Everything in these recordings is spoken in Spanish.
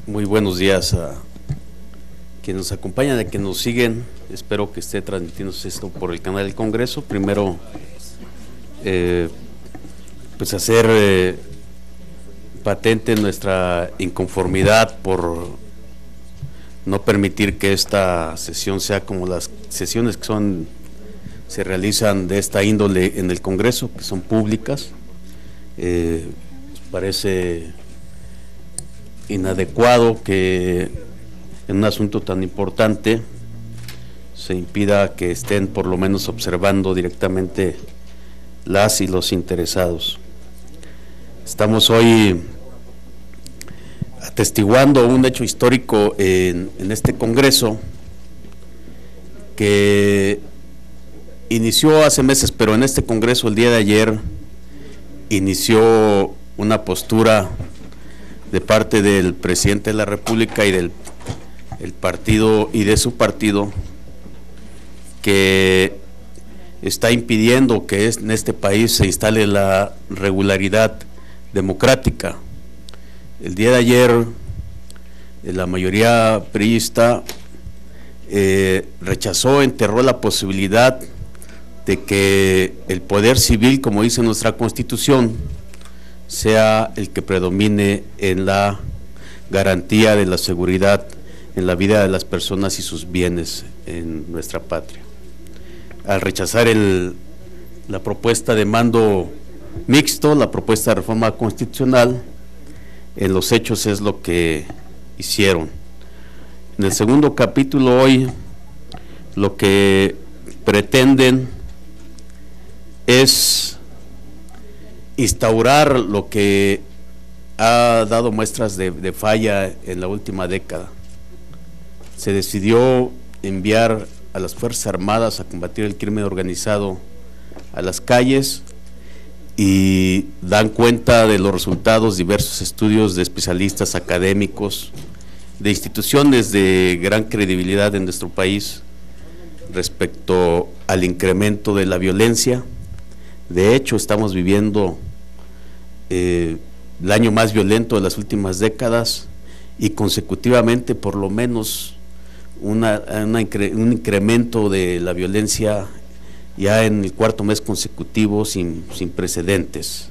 Muy buenos días a quienes nos acompañan, a quienes nos siguen. Espero que esté transmitiéndose esto por el canal del Congreso. Primero, pues hacer patente nuestra inconformidad por no permitir que esta sesión sea como las sesiones que se realizan de esta índole en el Congreso, que son públicas. Parece inadecuado que en un asunto tan importante se impida que estén por lo menos observando directamente las y los interesados. Estamos hoy atestiguando un hecho histórico en este Congreso que inició hace meses, pero en este Congreso el día de ayer inició una postura de parte del presidente de la República y del partido y de su partido, que está impidiendo que en este país se instale la regularidad democrática. El día de ayer la mayoría priista rechazó, enterró la posibilidad de que el poder civil, como dice nuestra Constitución, sea el que predomine en la garantía de la seguridad en la vida de las personas y sus bienes en nuestra patria. Al rechazar la propuesta de mando mixto, la propuesta de reforma constitucional, en los hechos es lo que hicieron. En el segundo capítulo hoy, lo que pretenden es instaurar lo que ha dado muestras de falla en la última década. Se decidió enviar a las Fuerzas Armadas a combatir el crimen organizado a las calles, y dan cuenta de los resultados diversos estudios de especialistas académicos, de instituciones de gran credibilidad en nuestro país respecto al incremento de la violencia. De hecho, estamos viviendo el año más violento de las últimas décadas, y consecutivamente por lo menos un incremento de la violencia ya en el cuarto mes consecutivo sin precedentes.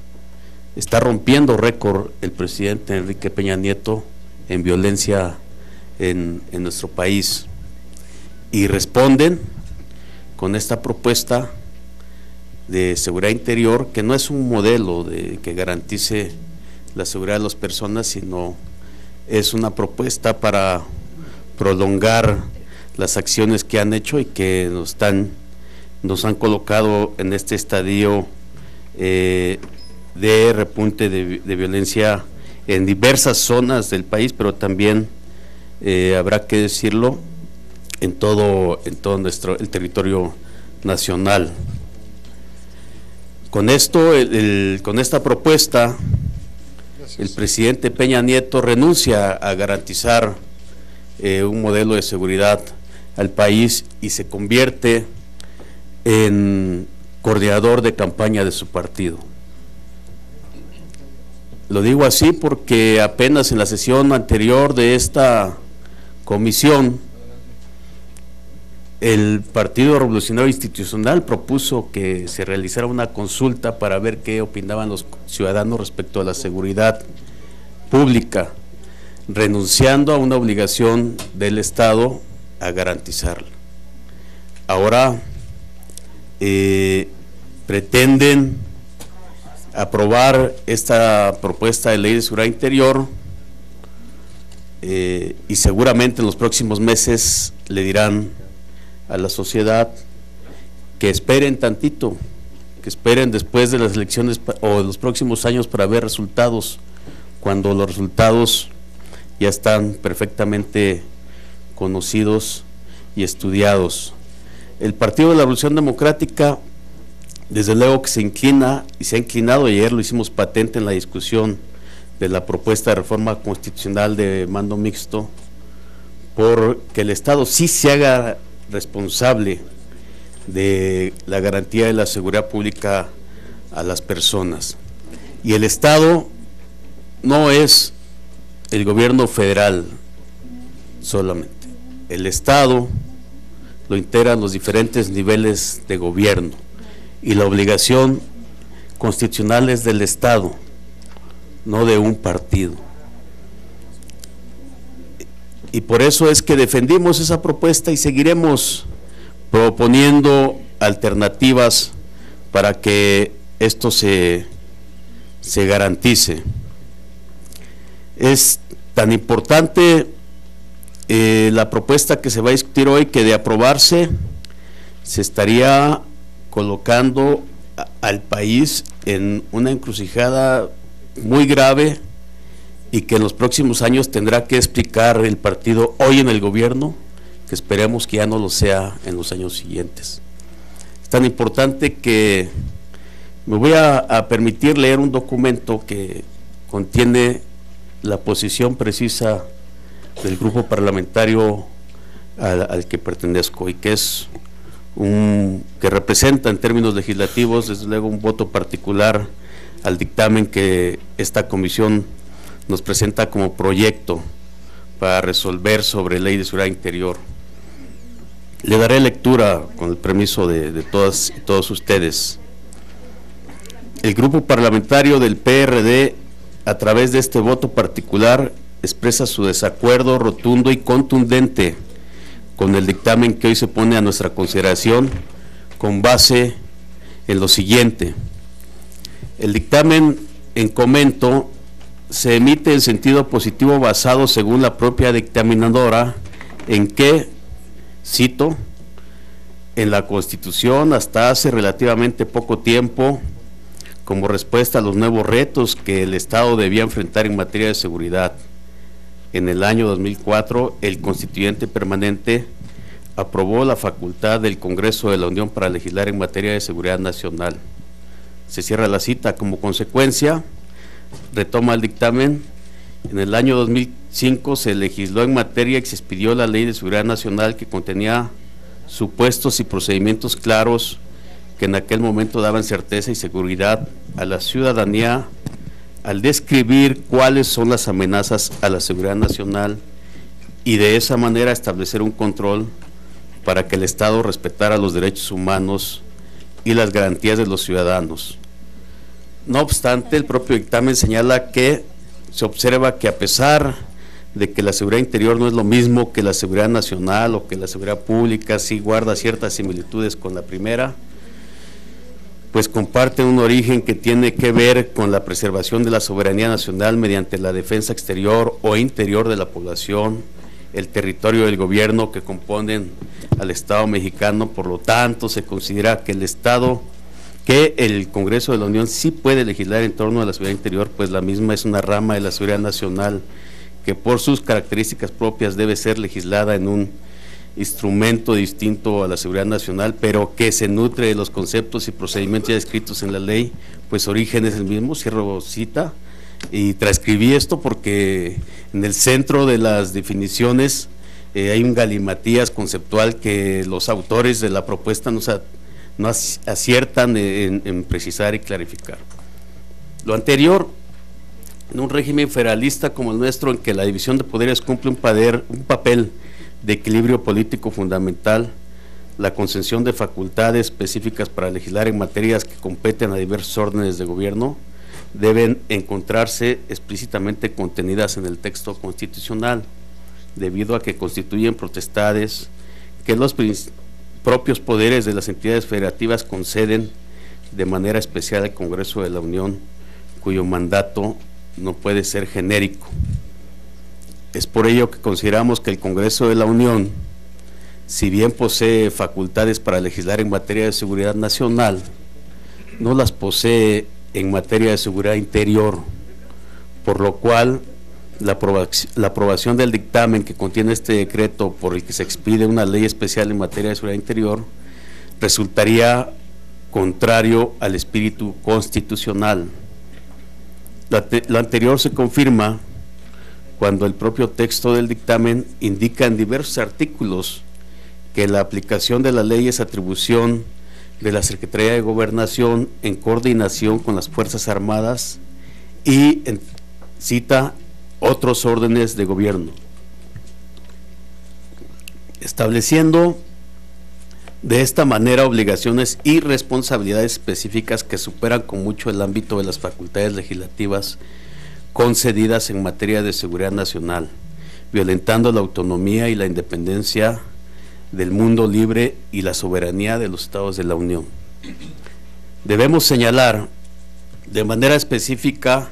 Está rompiendo récord el presidente Enrique Peña Nieto en violencia en nuestro país, y responden con esta propuesta de seguridad interior, que no es un modelo que garantice la seguridad de las personas, sino es una propuesta para prolongar las acciones que han hecho y que nos han colocado en este estadio de repunte de violencia en diversas zonas del país, pero también habrá que decirlo en todo el territorio nacional. Con esto, con esta propuesta, el presidente Peña Nieto renuncia a garantizar un modelo de seguridad al país y se convierte en coordinador de campaña de su partido. Lo digo así porque apenas en la sesión anterior de esta comisión, el Partido Revolucionario Institucional propuso que se realizara una consulta para ver qué opinaban los ciudadanos respecto a la seguridad pública, renunciando a una obligación del Estado a garantizarla. Ahora pretenden aprobar esta propuesta de ley de seguridad interior, y seguramente en los próximos meses le dirán a la sociedad que esperen tantito, que esperen después de las elecciones o de los próximos años para ver resultados, cuando los resultados ya están perfectamente conocidos y estudiados. El Partido de la Revolución Democrática, desde luego que se inclina y se ha inclinado, y ayer lo hicimos patente en la discusión de la propuesta de reforma constitucional de mando mixto, por que el Estado sí se haga responsable de la garantía de la seguridad pública a las personas. Y el Estado no es el gobierno federal solamente. El Estado lo integran los diferentes niveles de gobierno y la obligación constitucional es del Estado, no de un partido. Y por eso es que defendimos esa propuesta y seguiremos proponiendo alternativas para que esto se garantice. Es tan importante la propuesta que se va a discutir hoy que de aprobarse se estaría colocando al país en una encrucijada muy grave y que en los próximos años tendrá que explicar el partido hoy en el gobierno, que esperemos que ya no lo sea en los años siguientes. Es tan importante que me voy a permitir leer un documento que contiene la posición precisa del grupo parlamentario al que pertenezco y que es que representa en términos legislativos, desde luego, un voto particular al dictamen que esta comisión nos presenta como proyecto para resolver sobre ley de seguridad interior. Le daré lectura con el permiso de todas y todos ustedes. El grupo parlamentario del PRD, a través de este voto particular, expresa su desacuerdo rotundo y contundente con el dictamen que hoy se pone a nuestra consideración, con base en lo siguiente. El dictamen en comento se emite en sentido positivo basado, según la propia dictaminadora, en que, cito, en la Constitución hasta hace relativamente poco tiempo, como respuesta a los nuevos retos que el Estado debía enfrentar en materia de seguridad. En el año 2004, el Constituyente Permanente aprobó la facultad del Congreso de la Unión para legislar en materia de seguridad nacional. Se cierra la cita. Como consecuencia, retoma el dictamen, en el año 2005 se legisló en materia y se expidió la Ley de Seguridad Nacional, que contenía supuestos y procedimientos claros que en aquel momento daban certeza y seguridad a la ciudadanía al describir cuáles son las amenazas a la seguridad nacional y de esa manera establecer un control para que el Estado respetara los derechos humanos y las garantías de los ciudadanos. No obstante, el propio dictamen señala que se observa que, a pesar de que la seguridad interior no es lo mismo que la seguridad nacional o que la seguridad pública, sí guarda ciertas similitudes con la primera, pues comparte un origen que tiene que ver con la preservación de la soberanía nacional mediante la defensa exterior o interior de la población, el territorio del gobierno que componen al Estado mexicano. Por lo tanto, se considera que el Congreso de la Unión sí puede legislar en torno a la seguridad interior, pues la misma es una rama de la seguridad nacional que por sus características propias debe ser legislada en un instrumento distinto a la seguridad nacional, pero que se nutre de los conceptos y procedimientos ya descritos en la ley, pues origen es el mismo. Cierro cita, y transcribí esto porque en el centro de las definiciones hay un galimatías conceptual que los autores de la propuesta no aciertan en precisar y clarificar. Lo anterior, en un régimen federalista como el nuestro, en que la división de poderes cumple un papel de equilibrio político fundamental, la concesión de facultades específicas para legislar en materias que competen a diversos órdenes de gobierno deben encontrarse explícitamente contenidas en el texto constitucional, debido a que constituyen potestades que los propios poderes de las entidades federativas conceden de manera especial al Congreso de la Unión, cuyo mandato no puede ser genérico. Es por ello que consideramos que el Congreso de la Unión, si bien posee facultades para legislar en materia de seguridad nacional, no las posee en materia de seguridad interior, por lo cual la aprobación del dictamen que contiene este decreto por el que se expide una ley especial en materia de seguridad interior resultaría contrario al espíritu constitucional. Lo anterior se confirma cuando el propio texto del dictamen indica en diversos artículos que la aplicación de la ley es atribución de la Secretaría de Gobernación en coordinación con las Fuerzas Armadas y, cita, otros órdenes de gobierno, estableciendo de esta manera obligaciones y responsabilidades específicas que superan con mucho el ámbito de las facultades legislativas concedidas en materia de seguridad nacional, violentando la autonomía y la independencia del mundo libre y la soberanía de los estados de la Unión. Debemos señalar de manera específica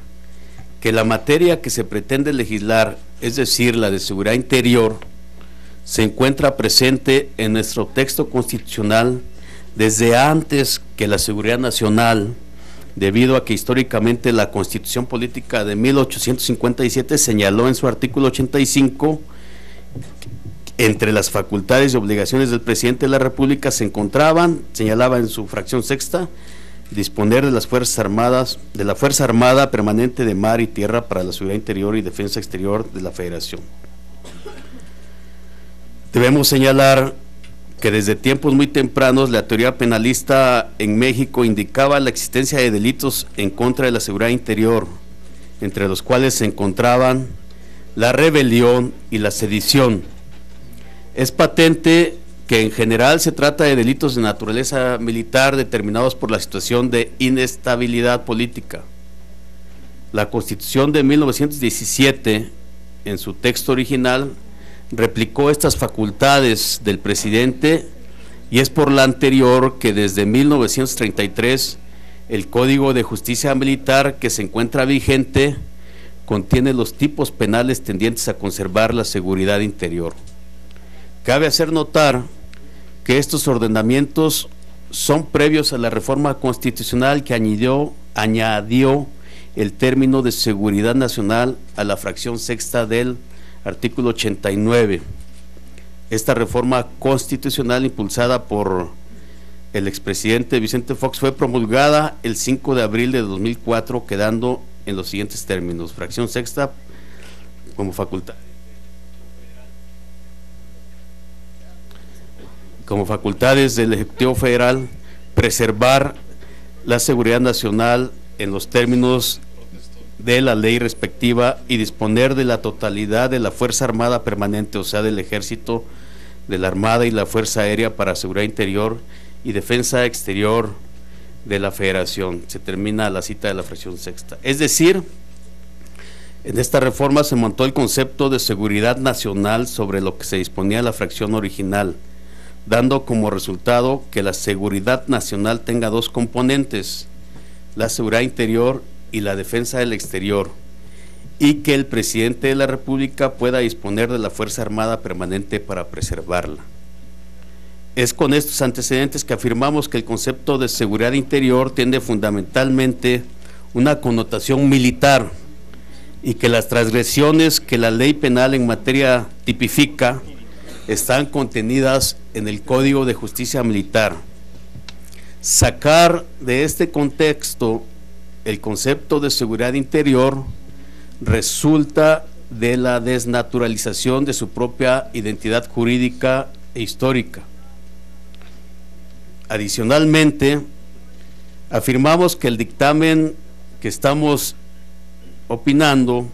que la materia que se pretende legislar, es decir, la de seguridad interior, se encuentra presente en nuestro texto constitucional desde antes que la seguridad nacional, debido a que históricamente la Constitución Política de 1857 señaló en su artículo 85, entre las facultades y obligaciones del presidente de la República se encontraban, señalaba en su fracción sexta, disponer de las Fuerzas Armadas, de la Fuerza Armada Permanente de Mar y Tierra para la seguridad interior y defensa exterior de la Federación. Debemos señalar que desde tiempos muy tempranos la teoría penalista en México indicaba la existencia de delitos en contra de la seguridad interior, entre los cuales se encontraban la rebelión y la sedición. Es patente que en general se trata de delitos de naturaleza militar determinados por la situación de inestabilidad política. La Constitución de 1917, en su texto original, replicó estas facultades del presidente, y es por la anterior que desde 1933 el Código de Justicia Militar que se encuentra vigente contiene los tipos penales tendientes a conservar la seguridad interior. Cabe hacer notar que estos ordenamientos son previos a la reforma constitucional que añadió el término de seguridad nacional a la fracción sexta del artículo 89. Esta reforma constitucional impulsada por el expresidente Vicente Fox fue promulgada el 5 de abril de 2004, quedando en los siguientes términos: fracción sexta, como facultades del Ejecutivo Federal, preservar la seguridad nacional en los términos de la ley respectiva y disponer de la totalidad de la Fuerza Armada Permanente, o sea, del Ejército, de la Armada y la Fuerza Aérea para seguridad interior y defensa exterior de la Federación. Se termina la cita de la fracción sexta. Es decir, en esta reforma se montó el concepto de seguridad nacional sobre lo que se disponía en la fracción original, dando como resultado que la seguridad nacional tenga dos componentes: la seguridad interior y la defensa del exterior, y que el presidente de la República pueda disponer de la Fuerza Armada Permanente para preservarla. Es con estos antecedentes que afirmamos que el concepto de seguridad interior tiene fundamentalmente una connotación militar, y que las transgresiones que la ley penal en materia tipifica están contenidas en el Código de Justicia Militar. Sacar de este contexto el concepto de seguridad interior resulta de la desnaturalización de su propia identidad jurídica e histórica. Adicionalmente, afirmamos que el dictamen que estamos opinando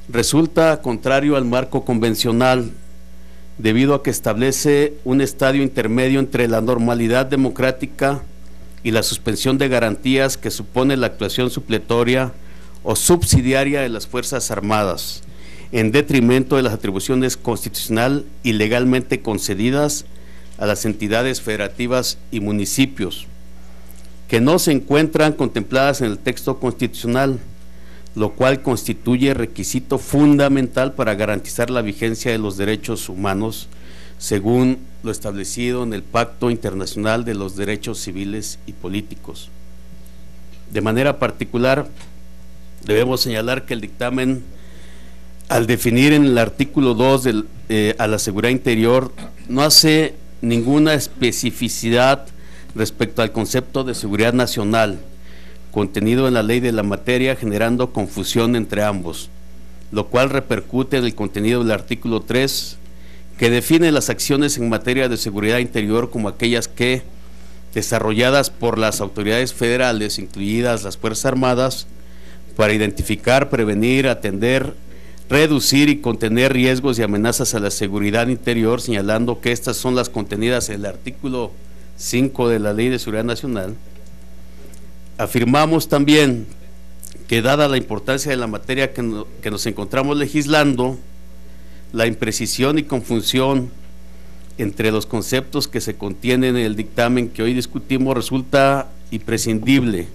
resulta contrario al marco convencional, debido a que establece un estadio intermedio entre la normalidad democrática y la suspensión de garantías que supone la actuación supletoria o subsidiaria de las Fuerzas Armadas, en detrimento de las atribuciones constitucional y legalmente concedidas a las entidades federativas y municipios, que no se encuentran contempladas en el texto constitucional, lo cual constituye requisito fundamental para garantizar la vigencia de los derechos humanos, según lo establecido en el Pacto Internacional de los Derechos Civiles y Políticos. De manera particular, debemos señalar que el dictamen, al definir en el artículo 2 a la seguridad interior, no hace ninguna especificidad respecto al concepto de seguridad nacional contenido en la ley de la materia, generando confusión entre ambos, lo cual repercute en el contenido del artículo 3, que define las acciones en materia de seguridad interior como aquellas que, desarrolladas por las autoridades federales, incluidas las Fuerzas Armadas, para identificar, prevenir, atender reducir y contener riesgos y amenazas a la seguridad interior, señalando que estas son las contenidas en el artículo 5 de la Ley de Seguridad Nacional. Afirmamos también que, dada la importancia de la materia que nos encontramos legislando, la imprecisión y confusión entre los conceptos que se contienen en el dictamen que hoy discutimos, resulta imprescindible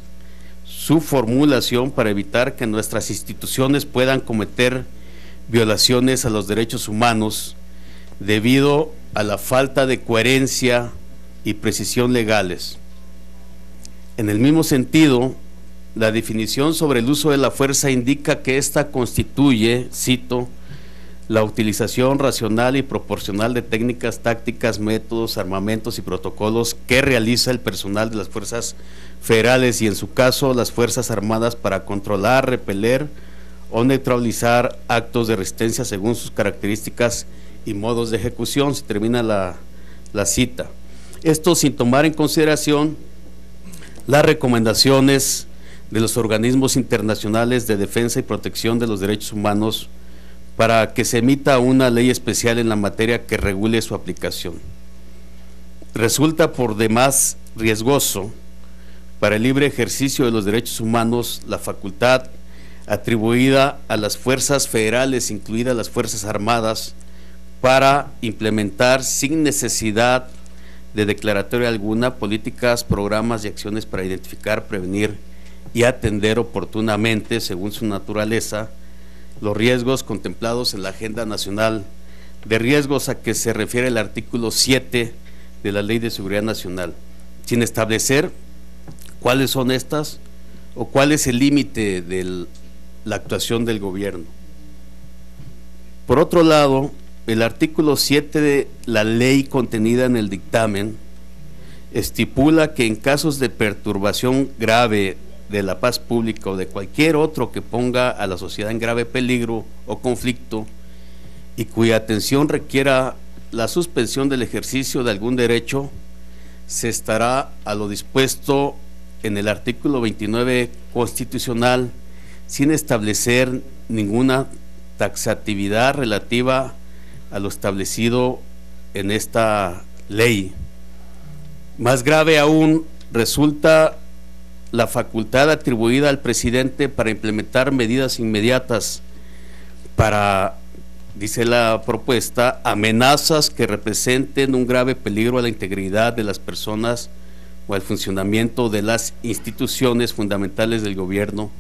su formulación para evitar que nuestras instituciones puedan cometer violaciones a los derechos humanos debido a la falta de coherencia y precisión legales. En el mismo sentido, la definición sobre el uso de la fuerza indica que ésta constituye, cito, la utilización racional y proporcional de técnicas, tácticas, métodos, armamentos y protocolos que realiza el personal de las fuerzas federales y, en su caso, las Fuerzas Armadas, para controlar, repeler o neutralizar actos de resistencia según sus características y modos de ejecución. Se termina la cita. Esto sin tomar en consideración las recomendaciones de los organismos internacionales de defensa y protección de los derechos humanos para que se emita una ley especial en la materia que regule su aplicación. Resulta por demás riesgoso para el libre ejercicio de los derechos humanos la facultad atribuida a las fuerzas federales, incluidas las Fuerzas Armadas, para implementar sin necesidad de declaratoria alguna políticas, programas y acciones para identificar, prevenir y atender oportunamente, según su naturaleza, los riesgos contemplados en la Agenda Nacional de Riesgos a que se refiere el artículo 7 de la Ley de Seguridad Nacional, sin establecer cuáles son estas o cuál es el límite de la actuación del gobierno. Por otro lado, el artículo 7 de la ley contenida en el dictamen estipula que en casos de perturbación grave de la paz pública o de cualquier otro que ponga a la sociedad en grave peligro o conflicto y cuya atención requiera la suspensión del ejercicio de algún derecho, se estará a lo dispuesto en el artículo 29 constitucional, sin establecer ninguna taxatividad relativa a lo establecido en esta ley. Más grave aún resulta la facultad atribuida al presidente para implementar medidas inmediatas para, dice la propuesta, amenazas que representen un grave peligro a la integridad de las personas o al funcionamiento de las instituciones fundamentales del gobierno,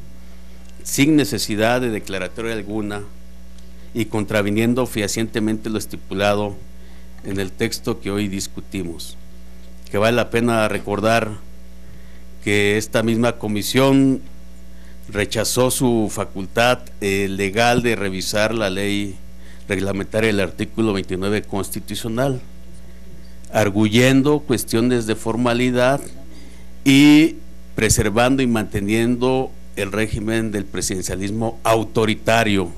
sin necesidad de declaratoria alguna y contraviniendo fehacientemente lo estipulado en el texto que hoy discutimos. Que vale la pena recordar que esta misma comisión rechazó su facultad legal de revisar la ley reglamentaria del artículo 29 constitucional, arguyendo cuestiones de formalidad y preservando y manteniendo el régimen del presidencialismo autoritario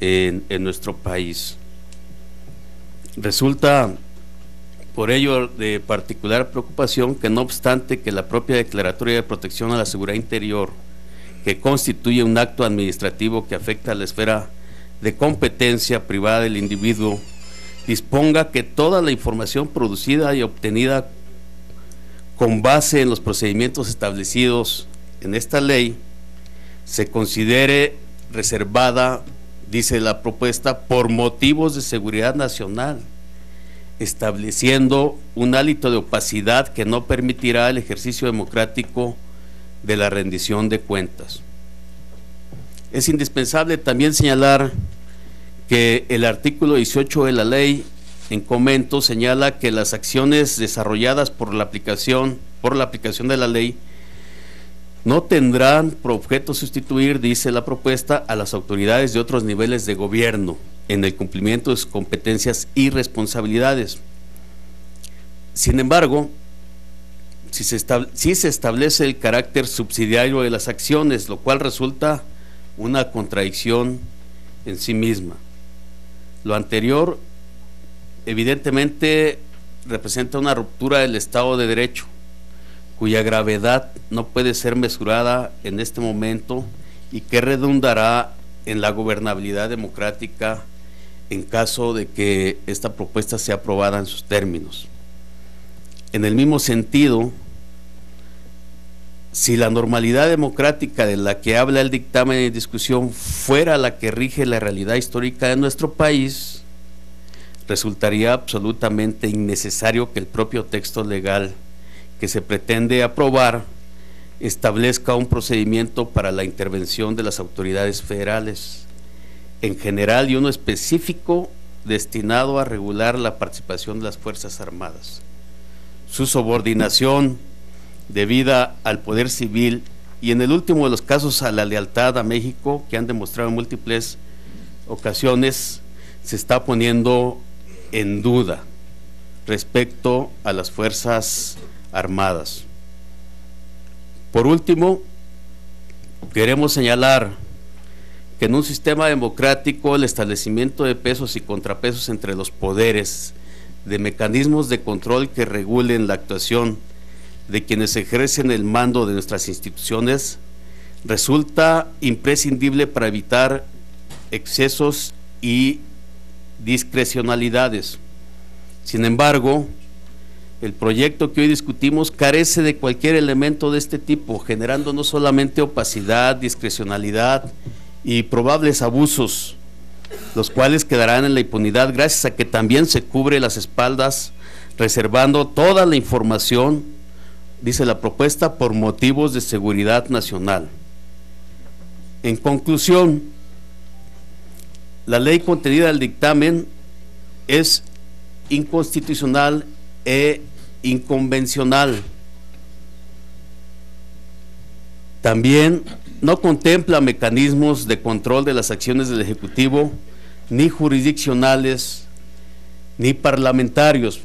en nuestro país. Resulta por ello de particular preocupación que, no obstante que la propia Declaratoria de Protección a la Seguridad Interior, que constituye un acto administrativo que afecta a la esfera de competencia privada del individuo, disponga que toda la información producida y obtenida con base en los procedimientos establecidos en esta ley se considere reservada, dice la propuesta, por motivos de seguridad nacional, estableciendo un hálito de opacidad que no permitirá el ejercicio democrático de la rendición de cuentas. Es indispensable también señalar que el artículo 18 de la ley en comento señala que las acciones desarrolladas por la aplicación de la ley no tendrán por objeto sustituir, dice la propuesta, a las autoridades de otros niveles de gobierno en el cumplimiento de sus competencias y responsabilidades. Sin embargo, si se establece el carácter subsidiario de las acciones, lo cual resulta una contradicción en sí misma. Lo anterior evidentemente representa una ruptura del Estado de Derecho, cuya gravedad no puede ser mesurada en este momento y que redundará en la gobernabilidad democrática en caso de que esta propuesta sea aprobada en sus términos. En el mismo sentido, si la normalidad democrática de la que habla el dictamen en discusión fuera la que rige la realidad histórica de nuestro país, resultaría absolutamente innecesario que el propio texto legal que se pretende aprobar establezca un procedimiento para la intervención de las autoridades federales en general y uno específico destinado a regular la participación de las Fuerzas Armadas, su subordinación debida al poder civil y, en el último de los casos, a la lealtad a México, que han demostrado en múltiples ocasiones, se está poniendo en duda respecto a las Fuerzas Armadas. Por último, queremos señalar que en un sistema democrático el establecimiento de pesos y contrapesos entre los poderes, de mecanismos de control que regulen la actuación de quienes ejercen el mando de nuestras instituciones, resulta imprescindible para evitar excesos y discrecionalidades. Sin embargo, el proyecto que hoy discutimos carece de cualquier elemento de este tipo, generando no solamente opacidad, discrecionalidad y probables abusos, los cuales quedarán en la impunidad gracias a que también se cubre las espaldas, reservando toda la información, dice la propuesta, por motivos de seguridad nacional. En conclusión, la ley contenida del dictamen es inconstitucional e inconvencional. También no contempla mecanismos de control de las acciones del Ejecutivo, ni jurisdiccionales, ni parlamentarios.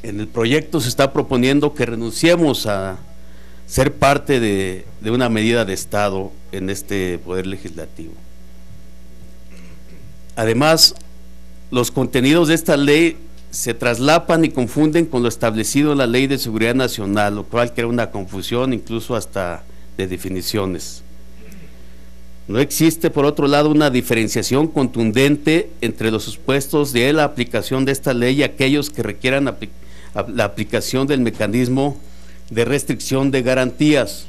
En el proyecto se está proponiendo que renunciemos a ser parte de una medida de Estado en este Poder Legislativo. Además, los contenidos de esta ley se traslapan y confunden con lo establecido en la Ley de Seguridad Nacional, lo cual crea una confusión incluso hasta de definiciones. No existe, por otro lado, una diferenciación contundente entre los supuestos de la aplicación de esta ley y aquellos que requieran la aplicación del mecanismo de restricción de garantías,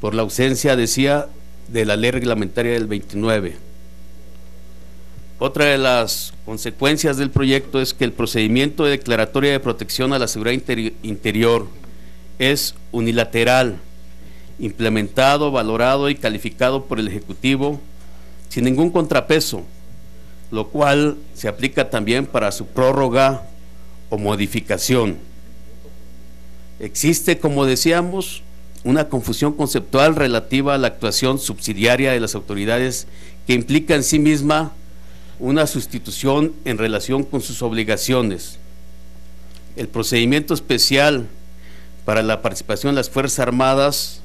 por la ausencia, decía, de la ley reglamentaria del 29. Otra de las consecuencias del proyecto es que el procedimiento de declaratoria de protección a la seguridad interior es unilateral, implementado, valorado y calificado por el Ejecutivo sin ningún contrapeso, lo cual se aplica también para su prórroga o modificación. Existe, como decíamos, una confusión conceptual relativa a la actuación subsidiaria de las autoridades que implica en sí misma una sustitución en relación con sus obligaciones. El procedimiento especial para la participación de las Fuerzas Armadas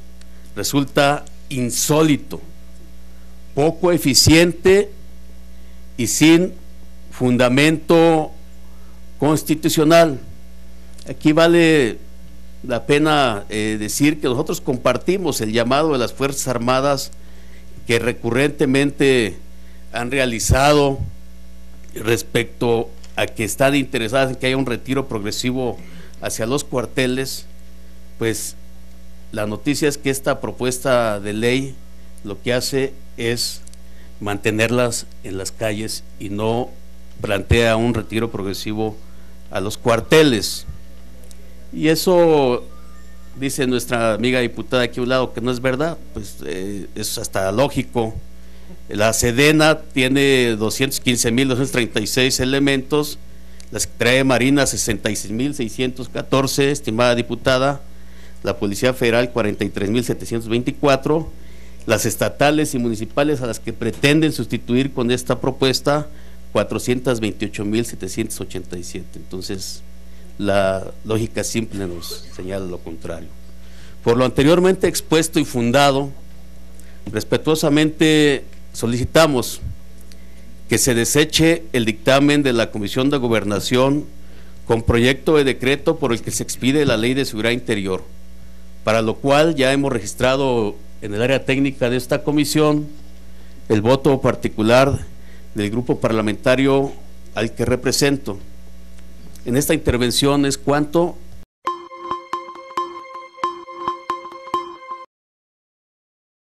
resulta insólito, poco eficiente y sin fundamento constitucional. Aquí vale la pena decir que nosotros compartimos el llamado de las Fuerzas Armadas que recurrentemente han realizado respecto a que están interesadas en que haya un retiro progresivo hacia los cuarteles. Pues la noticia es que esta propuesta de ley lo que hace es mantenerlas en las calles y no plantea un retiro progresivo a los cuarteles. Y eso, dice nuestra amiga diputada aquí a un lado, que no es verdad, pues es hasta lógico. La Sedena tiene 215.236 elementos, la Secretaría de Marina 66.614, estimada diputada, la Policía Federal 43.724, las estatales y municipales a las que pretenden sustituir con esta propuesta 428.787. Entonces, la lógica simple nos señala lo contrario. Por lo anteriormente expuesto y fundado, respetuosamente solicitamos que se deseche el dictamen de la Comisión de Gobernación con proyecto de decreto por el que se expide la Ley de Seguridad Interior, para lo cual ya hemos registrado en el área técnica de esta comisión el voto particular del grupo parlamentario al que represento. En esta intervención es cuanto